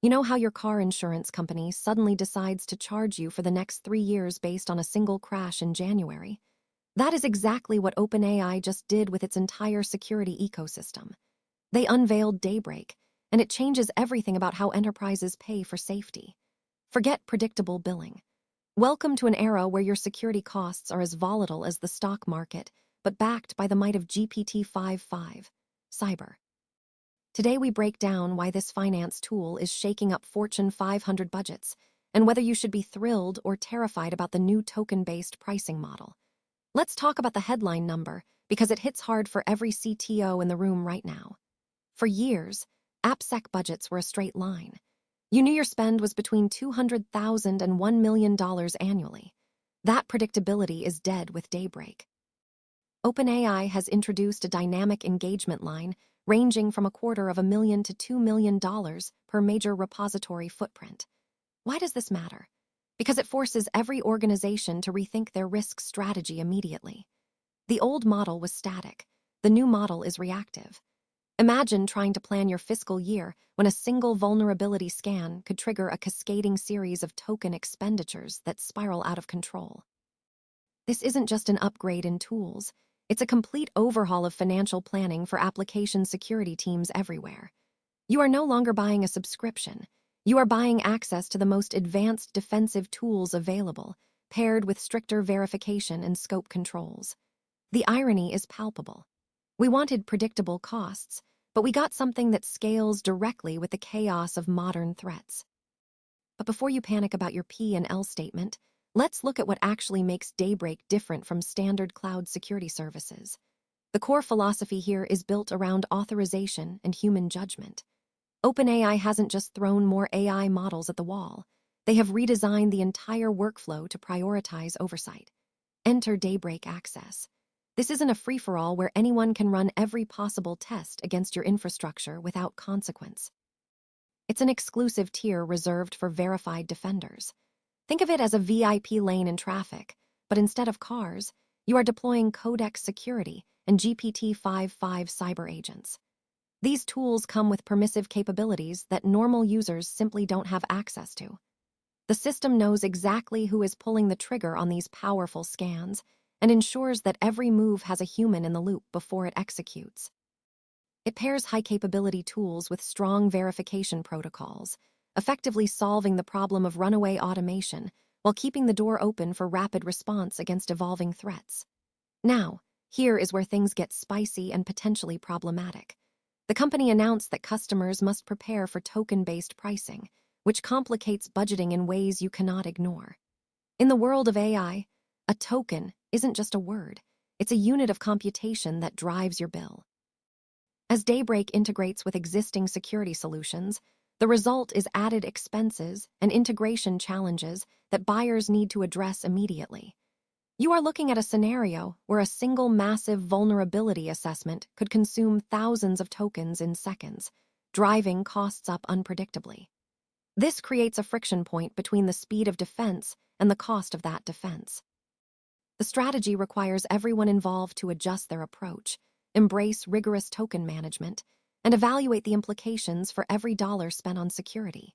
You know how your car insurance company suddenly decides to charge you for the next 3 years based on a single crash in January? That is exactly what OpenAI just did with its entire security ecosystem. They unveiled Daybreak, and it changes everything about how enterprises pay for safety. Forget predictable billing. Welcome to an era where your security costs are as volatile as the stock market, but backed by the might of GPT-5.5, Cyber. Today we break down why this finance tool is shaking up Fortune 500 budgets, and whether you should be thrilled or terrified about the new token-based pricing model. Let's talk about the headline number, because it hits hard for every CTO in the room right now. For years, APPSEC budgets were a straight line. You knew your spend was between $200,000 and $1 million annually. That predictability is dead with Daybreak. OpenAI has introduced a dynamic engagement line ranging from $250,000 to $2 million per major repository footprint. Why does this matter? Because it forces every organization to rethink their risk strategy immediately. The old model was static. The new model is reactive. Imagine trying to plan your fiscal year when a single vulnerability scan could trigger a cascading series of token expenditures that spiral out of control. This isn't just an upgrade in tools. It's a complete overhaul of financial planning for application security teams everywhere. You are no longer buying a subscription. You are buying access to the most advanced defensive tools available, paired with stricter verification and scope controls. The irony is palpable. We wanted predictable costs, but we got something that scales directly with the chaos of modern threats. But before you panic about your P&L statement, let's look at what actually makes Daybreak different from standard cloud security services. The core philosophy here is built around authorization and human judgment. OpenAI hasn't just thrown more AI models at the wall. They have redesigned the entire workflow to prioritize oversight. Enter Daybreak Access. This isn't a free-for-all where anyone can run every possible test against your infrastructure without consequence. It's an exclusive tier reserved for verified defenders. Think of it as a VIP lane in traffic, but instead of cars, you are deploying Codex security and GPT-5.5 cyber agents. These tools come with permissive capabilities that normal users simply don't have access to. The system knows exactly who is pulling the trigger on these powerful scans and ensures that every move has a human in the loop before it executes. It pairs high-capability tools with strong verification protocols, effectively solving the problem of runaway automation while keeping the door open for rapid response against evolving threats. Now, here is where things get spicy and potentially problematic. The company announced that customers must prepare for token-based pricing, which complicates budgeting in ways you cannot ignore. In the world of AI, a token isn't just a word, it's a unit of computation that drives your bill. As Daybreak integrates with existing security solutions, the result is added expenses and integration challenges that buyers need to address immediately. You are looking at a scenario where a single massive vulnerability assessment could consume thousands of tokens in seconds, driving costs up unpredictably. This creates a friction point between the speed of defense and the cost of that defense. The strategy requires everyone involved to adjust their approach, embrace rigorous token management, and evaluate the implications for every dollar spent on security.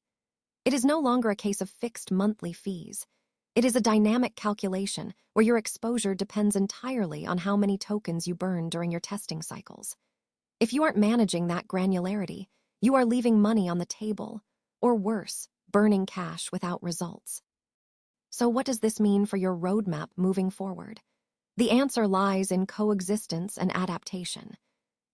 It is no longer a case of fixed monthly fees. It is a dynamic calculation where your exposure depends entirely on how many tokens you burn during your testing cycles. If you aren't managing that granularity, you are leaving money on the table, or worse, burning cash without results. So what does this mean for your roadmap moving forward? The answer lies in coexistence and adaptation.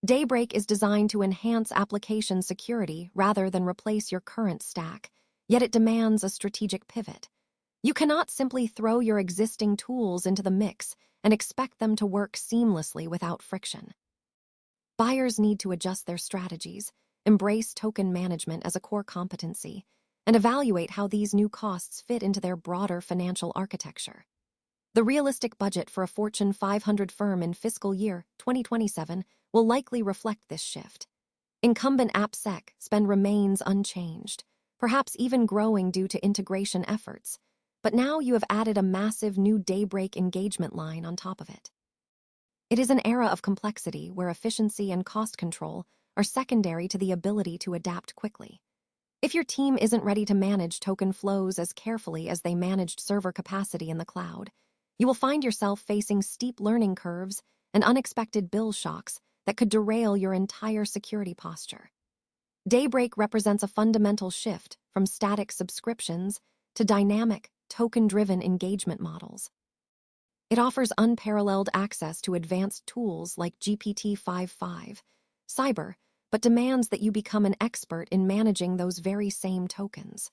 Daybreak is designed to enhance application security rather than replace your current stack, yet it demands a strategic pivot. You cannot simply throw your existing tools into the mix and expect them to work seamlessly without friction. Buyers need to adjust their strategies, embrace token management as a core competency, and evaluate how these new costs fit into their broader financial architecture. The realistic budget for a Fortune 500 firm in fiscal year 2027 will likely reflect this shift. Incumbent APPSEC spend remains unchanged, perhaps even growing due to integration efforts, but now you have added a massive new Daybreak engagement line on top of it. It is an era of complexity where efficiency and cost control are secondary to the ability to adapt quickly. If your team isn't ready to manage token flows as carefully as they managed server capacity in the cloud, you will find yourself facing steep learning curves and unexpected bill shocks that could derail your entire security posture. Daybreak represents a fundamental shift from static subscriptions to dynamic, token-driven engagement models. It offers unparalleled access to advanced tools like GPT-5.5, Cyber, but demands that you become an expert in managing those very same tokens.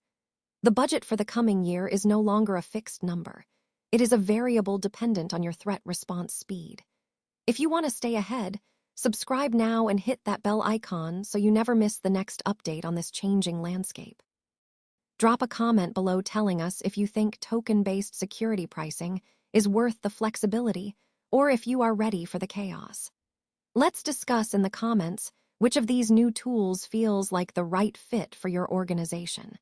The budget for the coming year is no longer a fixed number. It is a variable dependent on your threat response speed. If you want to stay ahead, subscribe now and hit that bell icon so you never miss the next update on this changing landscape. Drop a comment below telling us if you think token-based security pricing is worth the flexibility or if you are ready for the chaos. Let's discuss in the comments which of these new tools feels like the right fit for your organization.